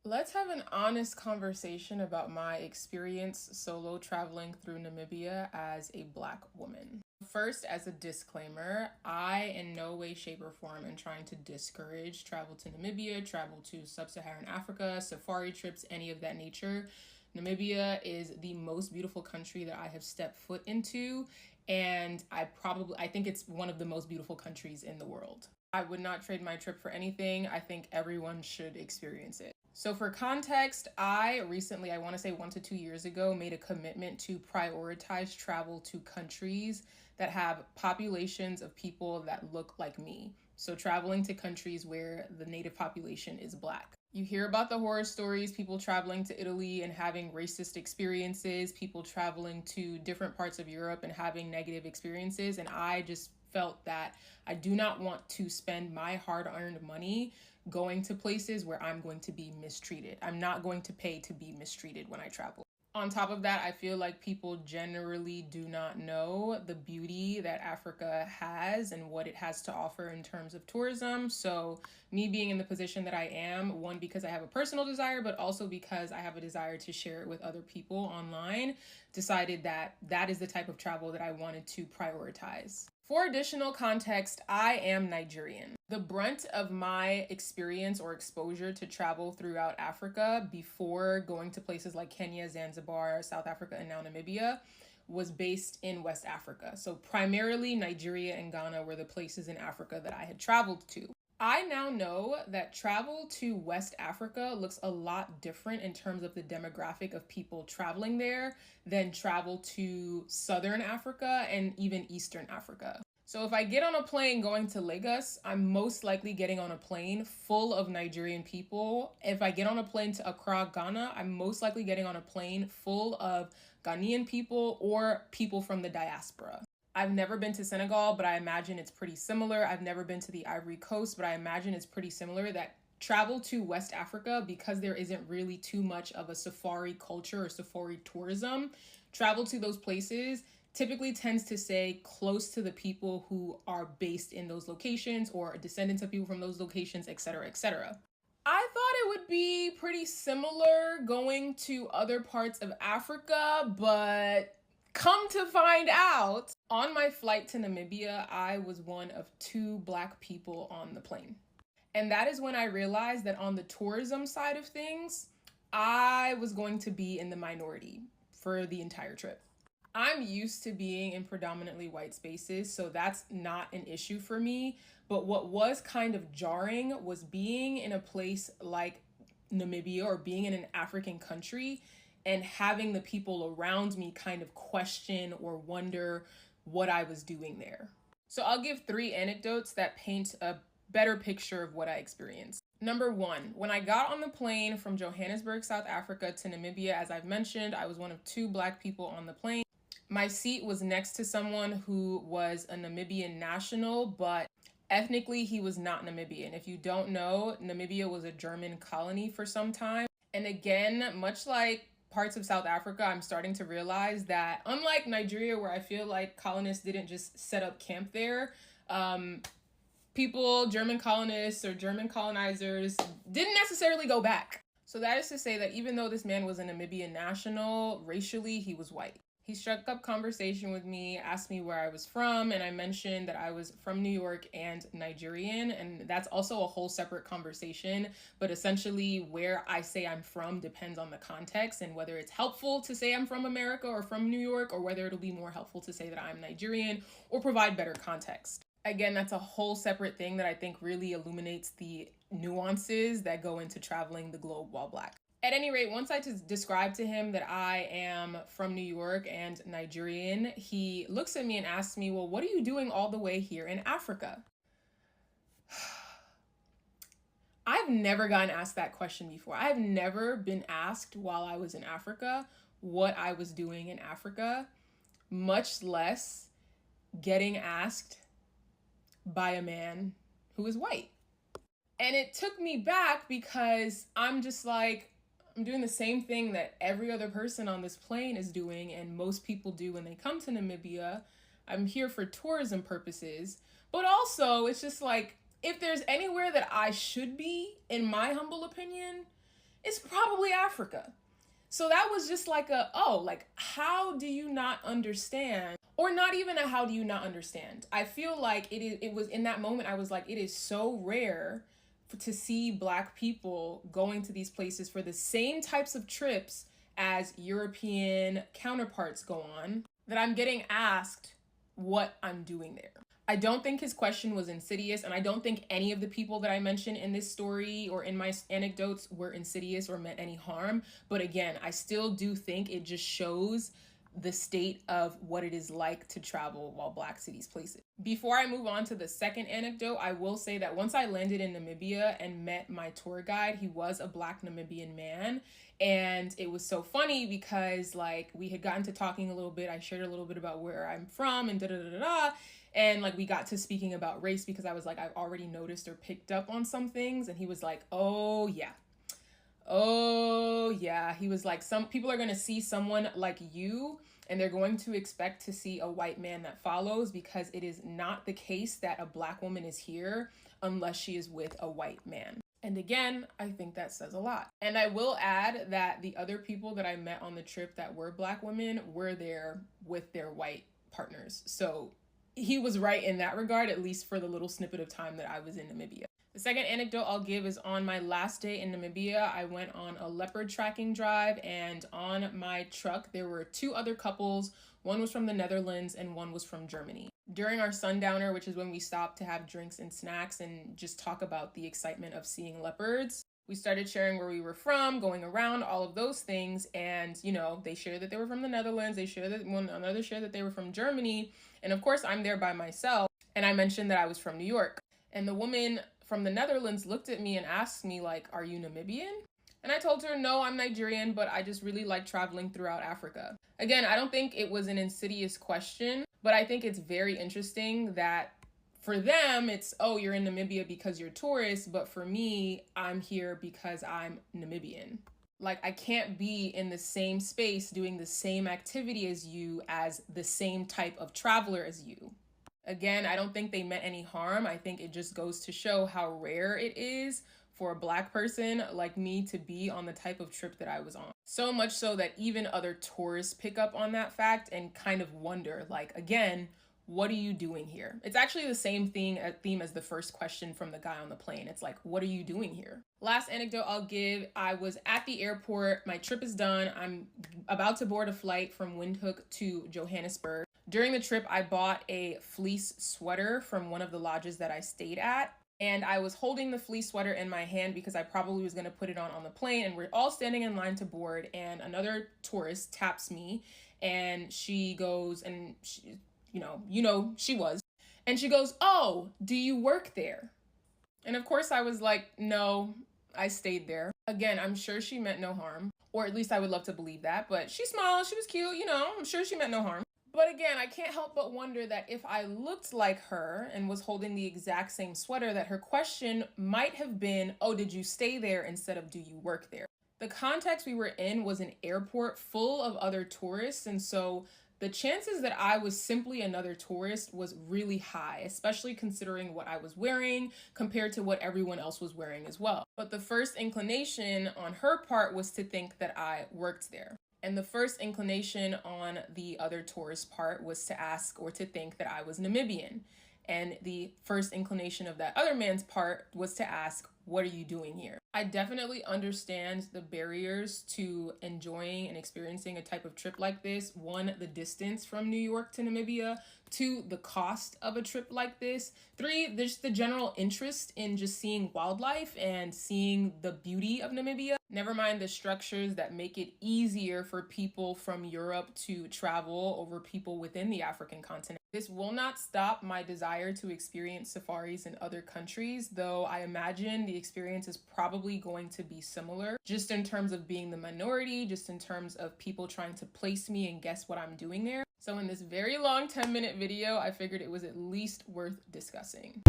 Let's have an honest conversation about my experience solo traveling through Namibia as a Black woman. First, as a disclaimer, I in no way, shape, or form am trying to discourage travel to Namibia, travel to sub-Saharan Africa, safari trips, any of that nature. Namibia is the most beautiful country that I have stepped foot into, and I think it's one of the most beautiful countries in the world. I would not trade my trip for anything. I think everyone should experience it. So for context, I recently, I want to say 1 to 2 years ago, made a commitment to prioritize travel to countries that have populations of people that look like me. So traveling to countries where the native population is Black. You hear about the horror stories, people traveling to Italy and having racist experiences, people traveling to different parts of Europe and having negative experiences. And I just felt that I do not want to spend my hard-earned money going to places where I'm going to be mistreated. I'm not going to pay to be mistreated when I travel. On top of that, I feel like people generally do not know the beauty that Africa has and what it has to offer in terms of tourism. So me being in the position that I am, one, because I have a personal desire, but also because I have a desire to share it with other people online, decided that that is the type of travel that I wanted to prioritize. For additional context, I am Nigerian. The brunt of my experience or exposure to travel throughout Africa before going to places like Kenya, Zanzibar, South Africa, and now Namibia was based in West Africa. So primarily Nigeria and Ghana were the places in Africa that I had traveled to. I now know that travel to West Africa looks a lot different in terms of the demographic of people traveling there than travel to Southern Africa and even Eastern Africa. So if I get on a plane going to Lagos, I'm most likely getting on a plane full of Nigerian people. If I get on a plane to Accra, Ghana, I'm most likely getting on a plane full of Ghanaian people or people from the diaspora. I've never been to Senegal, but I imagine it's pretty similar. I've never been to the Ivory Coast, but I imagine it's pretty similar that travel to West Africa, because there isn't really too much of a safari culture or safari tourism, travel to those places typically tends to stay close to the people who are based in those locations or descendants of people from those locations, etc., etc. I thought it would be pretty similar going to other parts of Africa, but come to find out, on my flight to Namibia, I was one of 2 Black people on the plane. And that is when I realized that on the tourism side of things, I was going to be in the minority for the entire trip. I'm used to being in predominantly white spaces, so that's not an issue for me. But what was kind of jarring was being in a place like Namibia or being in an African country and having the people around me kind of question or wonder what I was doing there. So I'll give 3 anecdotes that paint a better picture of what I experienced. Number 1, when I got on the plane from Johannesburg, South Africa to Namibia, as I've mentioned, I was one of 2 Black people on the plane. My seat was next to someone who was a Namibian national, but ethnically he was not Namibian. If you don't know, Namibia was a German colony for some time. And again, much like parts of South Africa, I'm starting to realize that unlike Nigeria, where I feel like colonists didn't just set up camp there, German colonists or German colonizers didn't necessarily go back. So that is to say that even though this man was a Namibian national, racially he was white. He struck up conversation with me, asked me where I was from, and I mentioned that I was from New York and Nigerian, and that's also a whole separate conversation. But essentially, where I say I'm from depends on the context and whether it's helpful to say I'm from America or from New York, or whether it'll be more helpful to say that I'm Nigerian or provide better context. Again, that's a whole separate thing that I think really illuminates the nuances that go into traveling the globe while Black. At any rate, once I described to him that I am from New York and Nigerian, he looks at me and asks me, well, what are you doing all the way here in Africa? I've never gotten asked that question before. I've never been asked while I was in Africa what I was doing in Africa, much less getting asked by a man who is white. And it took me back because I'm just like, I'm doing the same thing that every other person on this plane is doing and most people do when they come to Namibia. I'm here for tourism purposes, but also it's just like, if there's anywhere that I should be, in my humble opinion, it's probably Africa. So that was just like how do you not understand? Or not even a how do you not understand? I feel like it was in that moment, I was like, it is so rare to see Black people going to these places for the same types of trips as European counterparts go on, that I'm getting asked what I'm doing there. I don't think his question was insidious, and I don't think any of the people that I mentioned in this story or in my anecdotes were insidious or meant any harm. But again, I still do think it just shows the state of what it is like to travel while Black to these places. Before I move on to the second anecdote, I will say that once I landed in Namibia and met my tour guide, he was a Black Namibian man. And it was so funny because like we had gotten to talking a little bit. I shared a little bit about where I'm from and da-da-da-da-da. And like we got to speaking about race because I was like, I've already noticed or picked up on some things. And he was like, oh yeah. He was like, some people are going to see someone like you and they're going to expect to see a white man that follows, because it is not the case that a Black woman is here unless she is with a white man. And again, I think that says a lot. And I will add that the other people that I met on the trip that were Black women were there with their white partners. So he was right in that regard, at least for the little snippet of time that I was in Namibia. The second anecdote I'll give is on my last day in Namibia. I went on a leopard tracking drive, and on my truck, there were two other couples. One was from the Netherlands and one was from Germany. During our sundowner, which is when we stopped to have drinks and snacks and just talk about the excitement of seeing leopards, we started sharing where we were from, going around, all of those things. And, you know, they shared that they were from the Netherlands. They shared that another shared that they were from Germany. And of course, I'm there by myself. And I mentioned that I was from New York. And the woman from the Netherlands looked at me and asked me, like, are you Namibian? And I told her, no, I'm Nigerian, but I just really like traveling throughout Africa. Again, I don't think it was an insidious question, but I think it's very interesting that for them, it's, oh, you're in Namibia because you're tourist, but for me, I'm here because I'm Namibian. Like, I can't be in the same space doing the same activity as you as the same type of traveler as you. Again, I don't think they meant any harm. I think it just goes to show how rare it is for a Black person like me to be on the type of trip that I was on. So much so that even other tourists pick up on that fact and kind of wonder, like, again, what are you doing here? It's actually the same theme as the first question from the guy on the plane. It's like, what are you doing here? Last anecdote I'll give, I was at the airport. My trip is done. I'm about to board a flight from Windhoek to Johannesburg. During the trip, I bought a fleece sweater from one of the lodges that I stayed at. And I was holding the fleece sweater in my hand because I probably was going to put it on the plane. And we're all standing in line to board. And another tourist taps me. And she goes, and she, she was. And she goes, oh, do you work there? And of course I was like, no, I stayed there. Again, I'm sure she meant no harm. Or at least I would love to believe that. But she smiled. She was cute. I'm sure she meant no harm. But again, I can't help but wonder that if I looked like her and was holding the exact same sweater, that her question might have been, oh, did you stay there instead of do you work there? The context we were in was an airport full of other tourists. And so the chances that I was simply another tourist was really high, especially considering what I was wearing compared to what everyone else was wearing as well. But the first inclination on her part was to think that I worked there. And the first inclination on the other tourist part was to ask or to think that I was Namibian. And the first inclination of that other man's part was to ask, what are you doing here? I definitely understand the barriers to enjoying and experiencing a type of trip like this. One, the distance from New York to Namibia. Two, the cost of a trip like this. Three, there's the general interest in just seeing wildlife and seeing the beauty of Namibia. Never mind the structures that make it easier for people from Europe to travel over people within the African continent. This will not stop my desire to experience safaris in other countries, though I imagine the experience is probably going to be similar, just in terms of being the minority, just in terms of people trying to place me and guess what I'm doing there. So in this very long 10-minute video, I figured it was at least worth discussing.